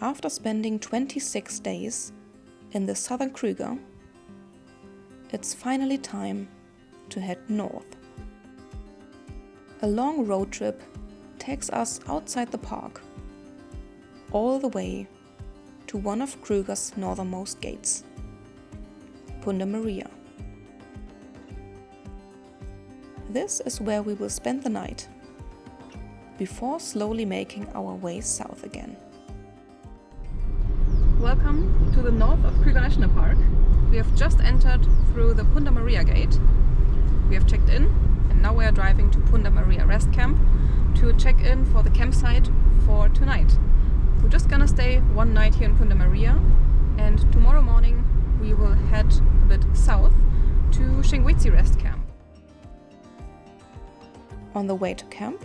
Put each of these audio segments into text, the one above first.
After spending 26 days in the southern Kruger, it's finally time to head north. A long road trip takes us outside the park, all the way to one of Kruger's northernmost gates, Punda Maria. This is where we will spend the night, before slowly making our way south again. Welcome to the north of Kruger National Park. We have just entered through the Punda Maria Gate. We have checked in and now we are driving to Punda Maria Rest Camp to check in for the campsite for tonight. We're just gonna stay one night here in Punda Maria, and tomorrow morning we will head a bit south to Shingwedzi Rest Camp. On the way to camp,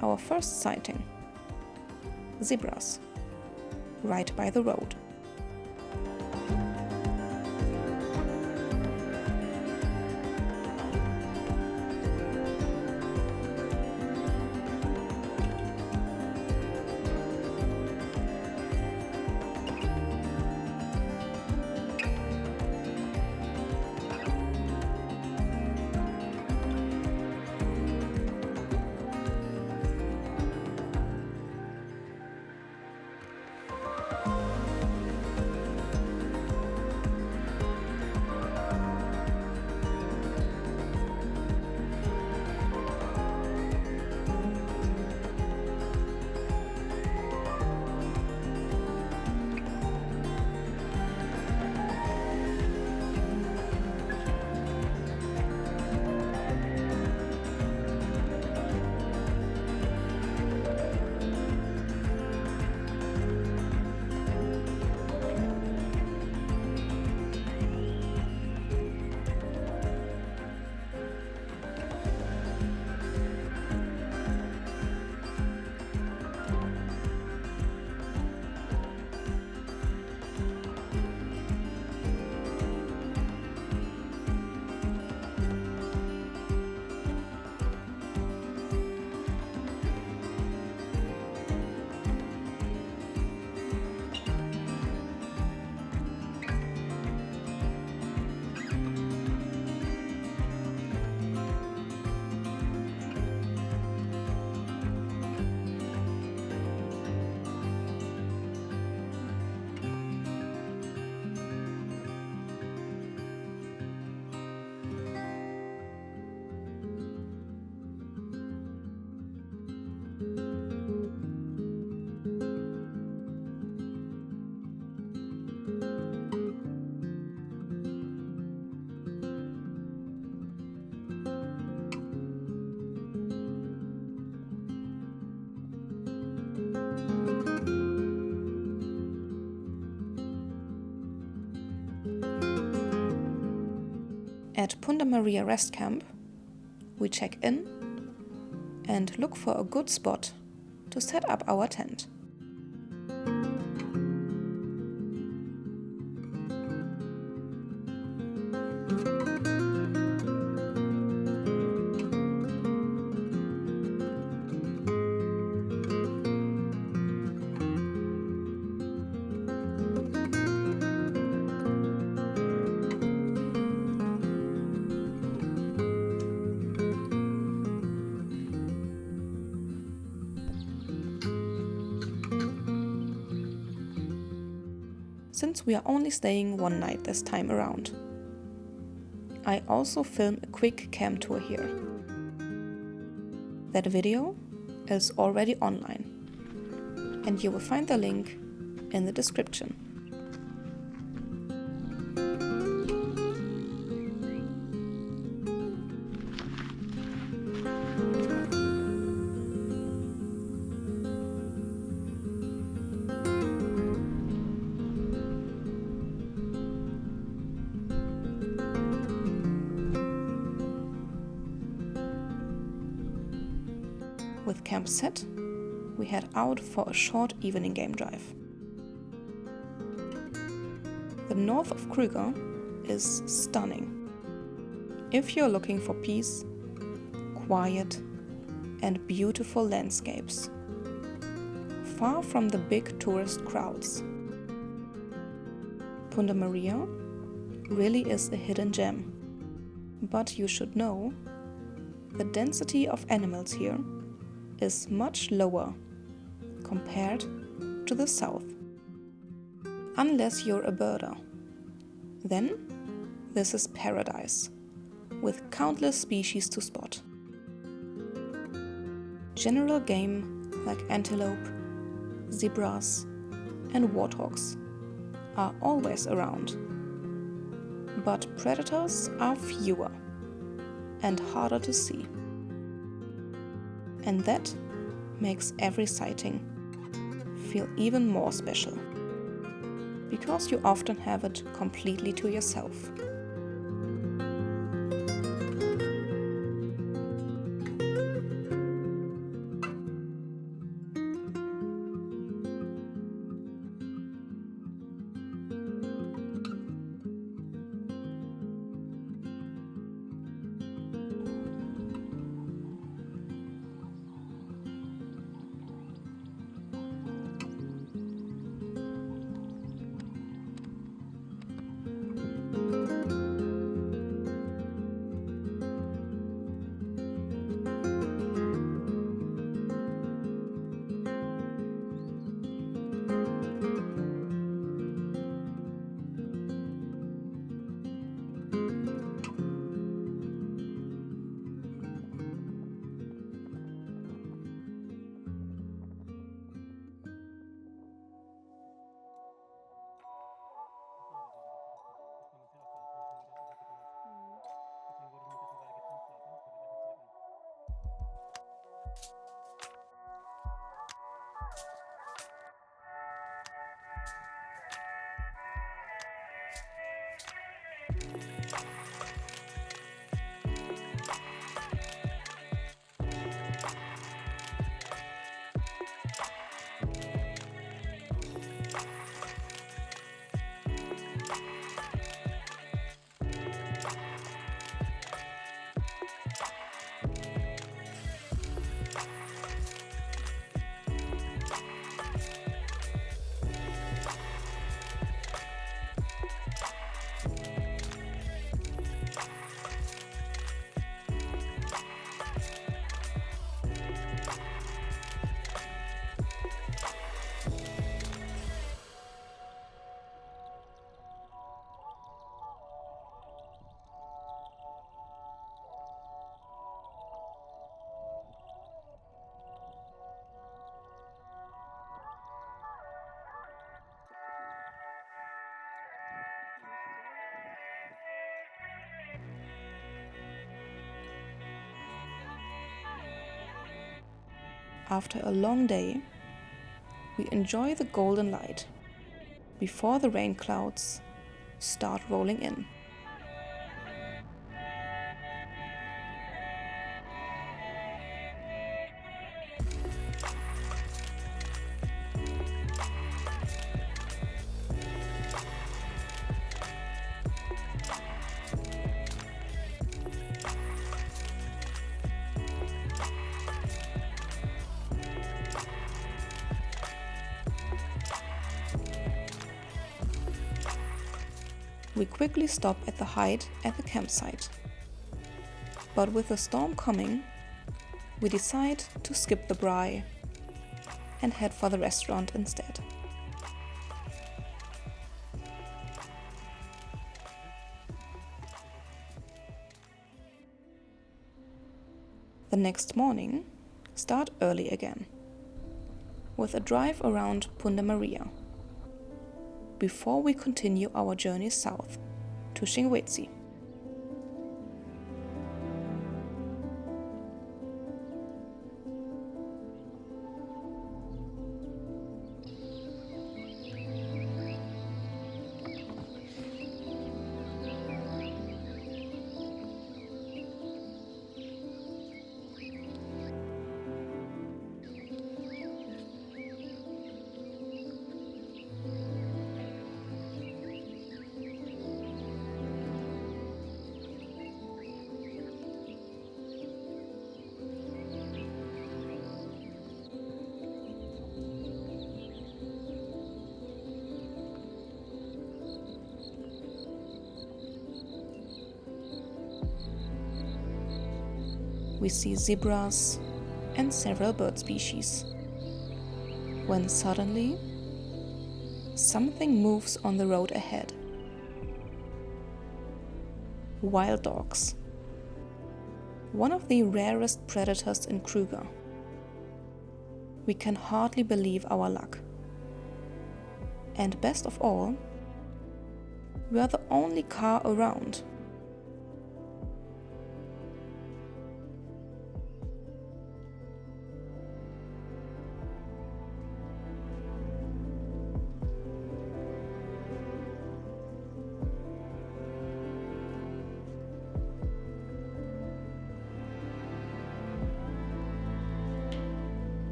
our first sighting: zebras, right by the road. At Punda Maria Rest Camp, we check in and look for a good spot to set up our tent. Since we are only staying one night this time around, I also film a quick camp tour here. That video is already online, and you will find the link in the description. With camp set, we head out for a short evening game drive. The north of Kruger is stunning. If you're looking for peace, quiet, and beautiful landscapes, far from the big tourist crowds. Punda Maria really is a hidden gem. But you should know, the density of animals here is much lower compared to the south. Unless you're a birder, then this is paradise, with countless species to spot. General game like antelope, zebras, and warthogs are always around. But predators are fewer and harder to see. And that makes every sighting feel even more special, because you often have it completely to yourself. After a long day, we enjoy the golden light before the rain clouds start rolling in. We quickly stop at the hide at the campsite. But with the storm coming, we decide to skip the braai and head for the restaurant instead. The next morning, start early again, with a drive around Punda Maria, before we continue our journey south to Shingwedzi. we see zebras and several bird species. When suddenly, something moves on the road ahead. Wild dogs. One of the rarest predators in Kruger. We can hardly believe our luck. And best of all, we are the only car around.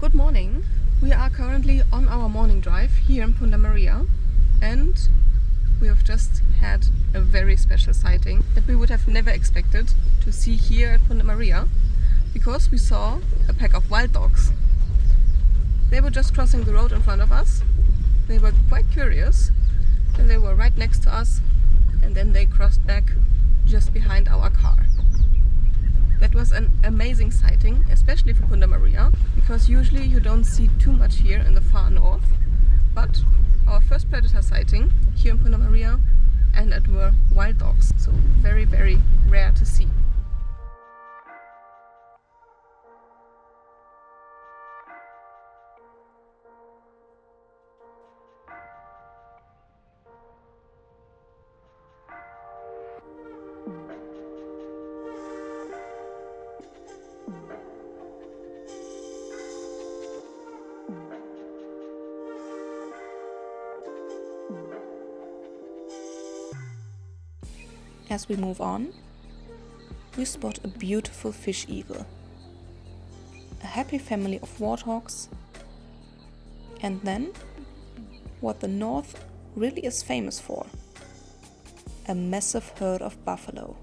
Good morning. We are currently on our morning drive here in Punda Maria, and we have just had a very special sighting that we would have never expected to see here at Punda Maria, because we saw a pack of wild dogs. They were just crossing the road in front of us. They were quite curious and they were right next to us, and then they crossed back just behind our car. That was an amazing sighting, especially for Punda Maria, because usually you don't see too much here in the far north. But our first predator sighting here in Punda Maria, and it were wild dogs, so very, very rare to see. As we move on, we spot a beautiful fish eagle, a happy family of warthogs, and then what the north really is famous for, a massive herd of buffalo.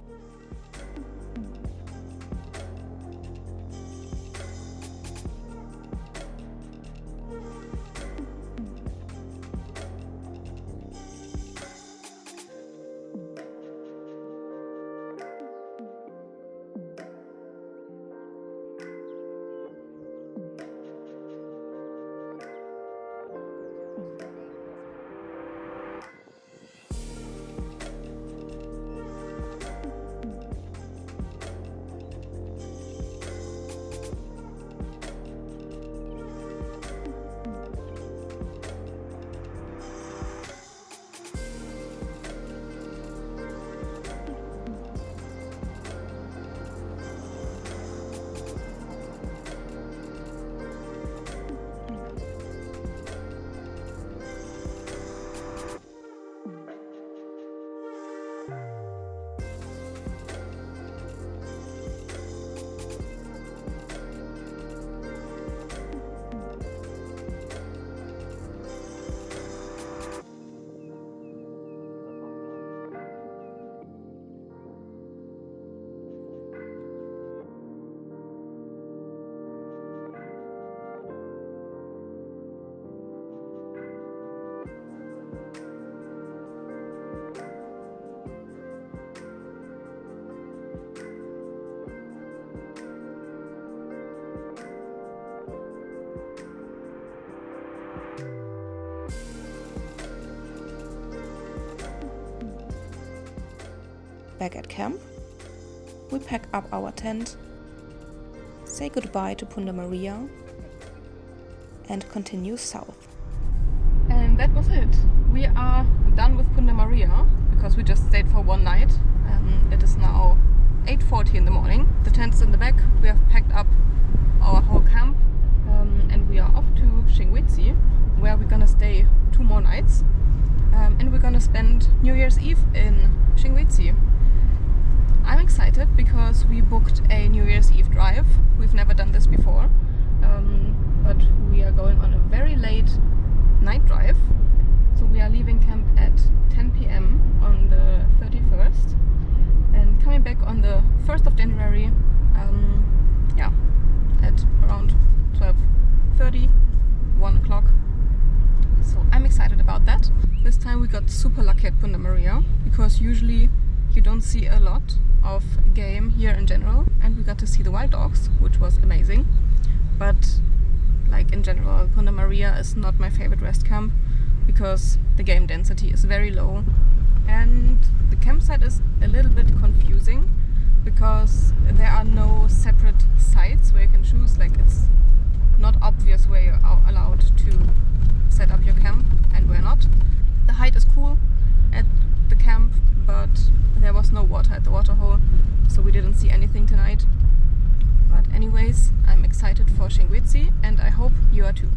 Back at camp, we pack up our tent, say goodbye to Punda Maria, and continue south. And And that was it. We are done with Punda Maria because we just stayed for one night. It is now 8:40 in the morning. The tent's in the back. We have packed up our whole camp and we are off to Shingwedzi, where we're gonna stay 2 more nights. And we're gonna spend New Year's Eve in Shingwedzi. I'm excited because we booked a New Year's Eve drive. We've never done this before, but we are going on a very late night drive. So we are leaving camp at 10 p.m. on the 31st and coming back on the 1st of January, at around 12:30, 1 o'clock. So I'm excited about that. This time we got super lucky at Punda Maria because usually you don't see a lot of game here in general, and we got to see the wild dogs, which was amazing. But like in general, Punda Maria is not my favorite rest camp because the game density is very low and the campsite is a little bit confusing because there are no separate sites where you can choose. Like, it's not obvious where you are allowed to set up your camp and where not. The height is cool at the camp, but there was no water at the waterhole, so we didn't see anything tonight. But anyways, I'm excited for Shingwedzi and I hope you are too.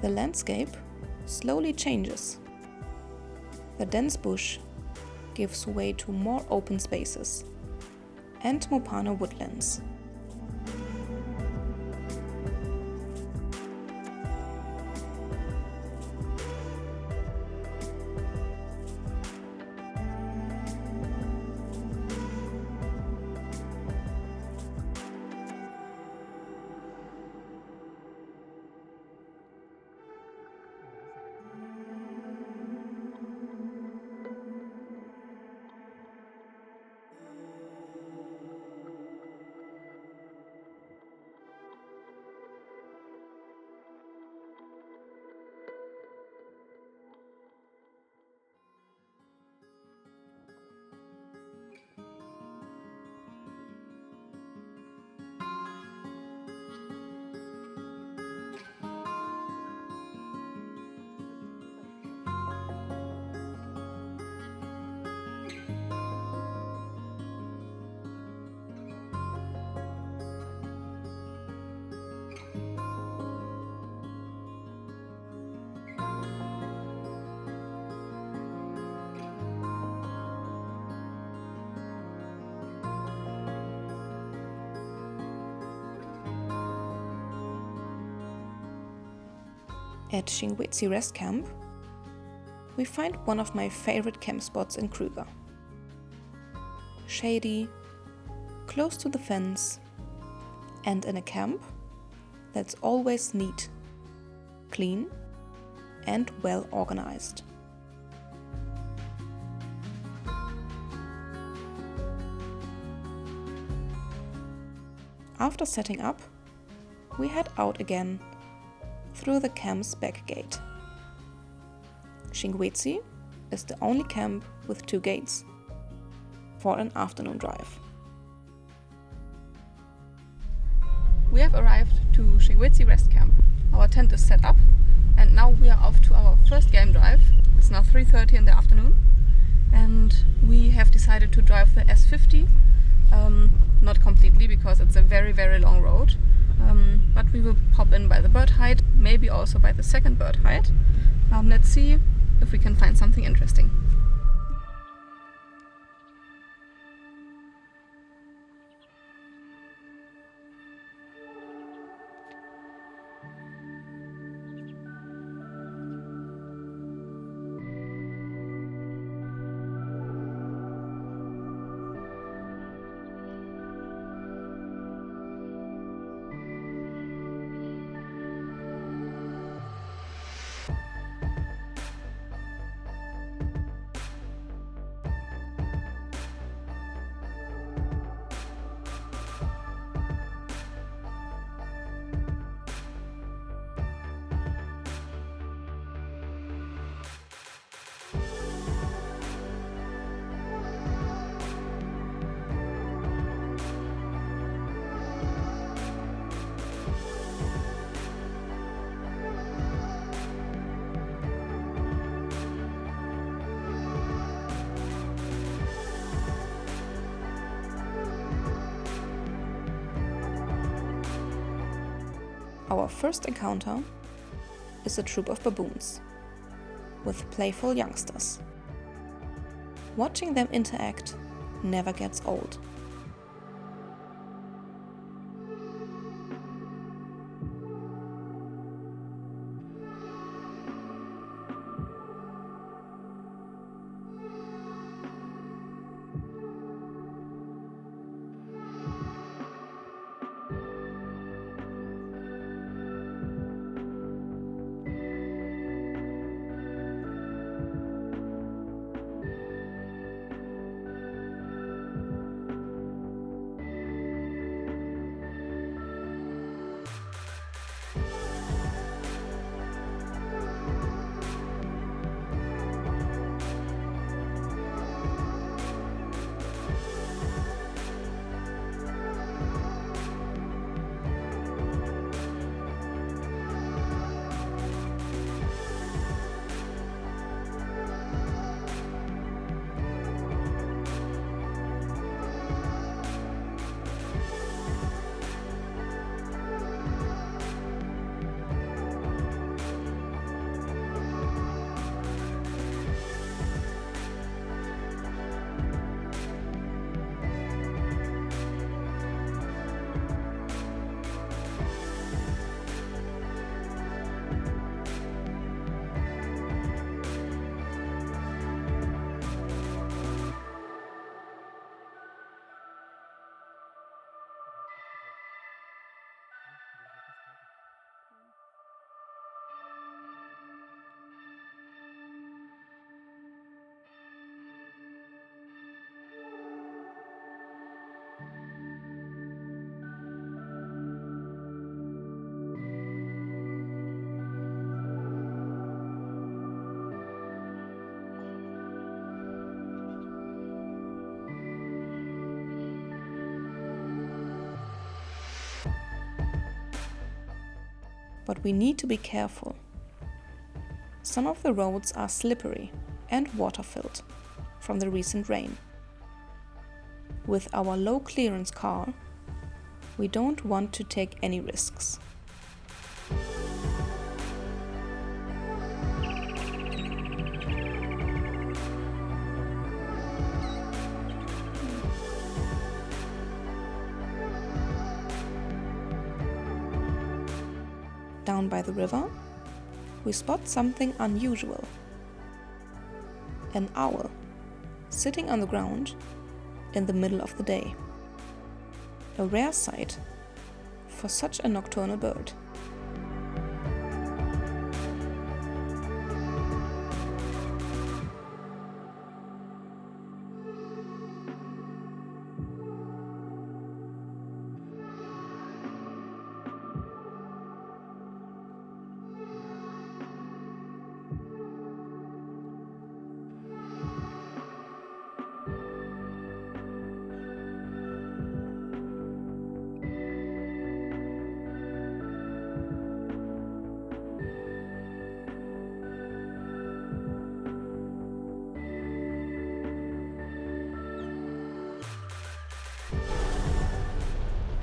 The landscape slowly changes. The dense bush gives way to more open spaces and Mopana woodlands. At Shingwedzi Rest Camp, we find one of my favorite camp spots in Kruger. Shady, close to the fence, and in a camp that's always neat, clean, and well organized. After setting up, we head out again through the camp's back gate. Shingwedzi is the only camp with 2 gates for an afternoon drive. We have arrived to Shingwedzi Rest Camp. Our tent is set up and now we are off to our first game drive. It's now 3:30 in the afternoon and we have decided to drive the S50. Not completely because it's a very long road, but we will pop in by the bird hide, maybe also by the second bird hide. Let's see if we can find something interesting. Our first encounter is a troop of baboons with playful youngsters. Watching them interact never gets old. But we need to be careful. Some of the roads are slippery and water-filled from the recent rain. With our low clearance car, we don't want to take any risks. Down by the river, we spot something unusual. An owl sitting on the ground in the middle of the day. A rare sight for such a nocturnal bird.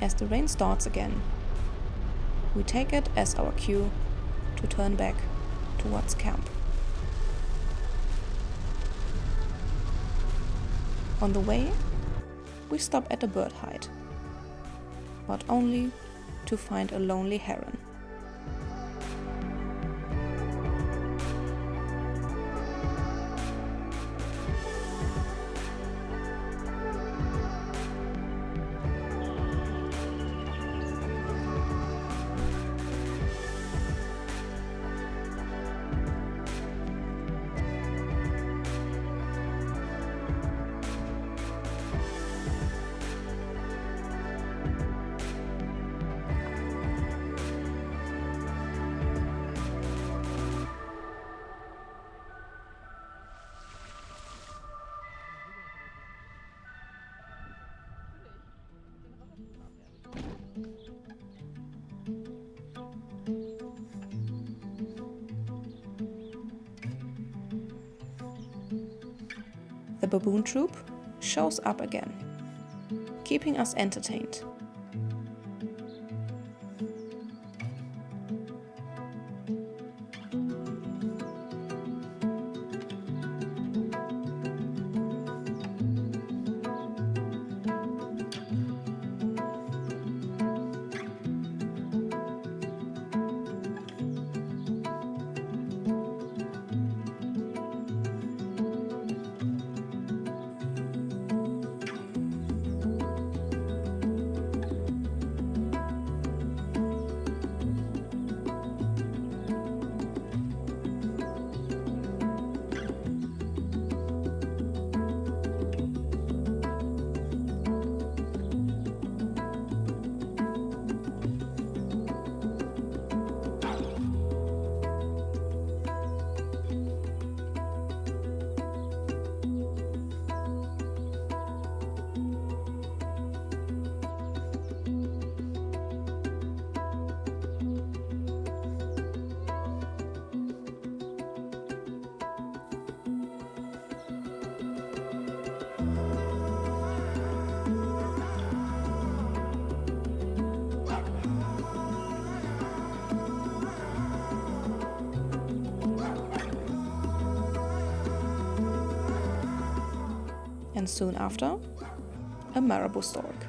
As the rain starts again, we take it as our cue to turn back towards camp. On the way, we stop at a bird hide, but only to find a lonely heron. The baboon troop shows up again, keeping us entertained. And soon after, a marabou stork,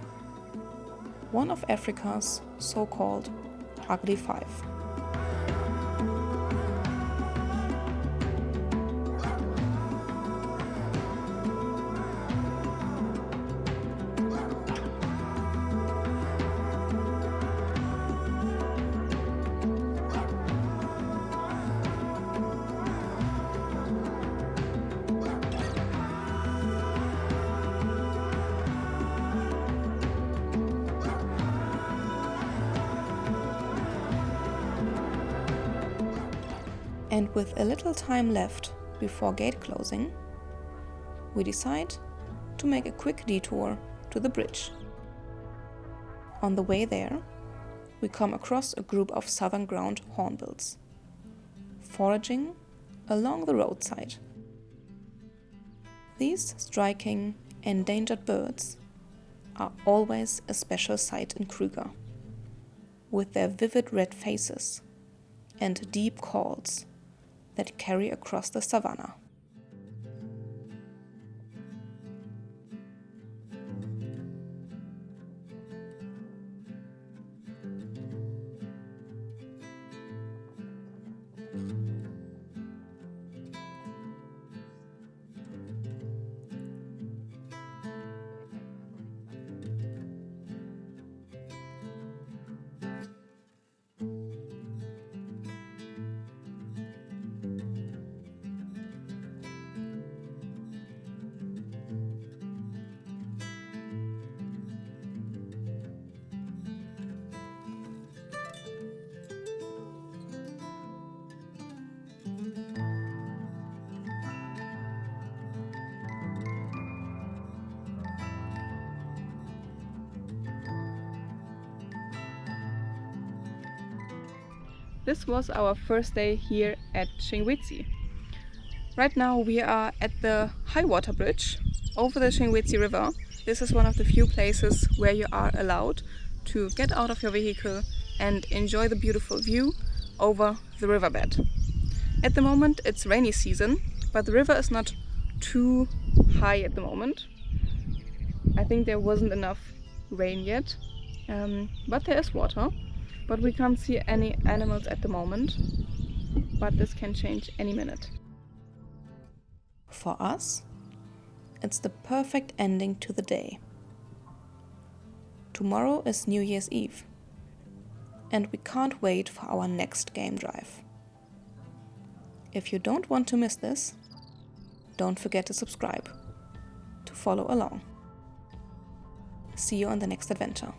one of Africa's so-called ugly five. And with a little time left before gate closing, we decide to make a quick detour to the bridge. On the way there, we come across a group of southern ground hornbills, foraging along the roadside. These striking, endangered birds are always a special sight in Kruger, with their vivid red faces and deep calls that carry across the savanna. this was our first day here at Shingwedzi. Right now we are at the high water bridge over the Shingwedzi river. This is one of the few places where you are allowed to get out of your vehicle and enjoy the beautiful view over the riverbed. At the moment it's rainy season, but the river is not too high at the moment. I think there wasn't enough rain yet, but there is water. But we can't see any animals at the moment, but this can change any minute. For us, it's the perfect ending to the day. Tomorrow is New Year's Eve, and we can't wait for our next game drive. If you don't want to miss this, don't forget to subscribe to follow along. See you on the next adventure.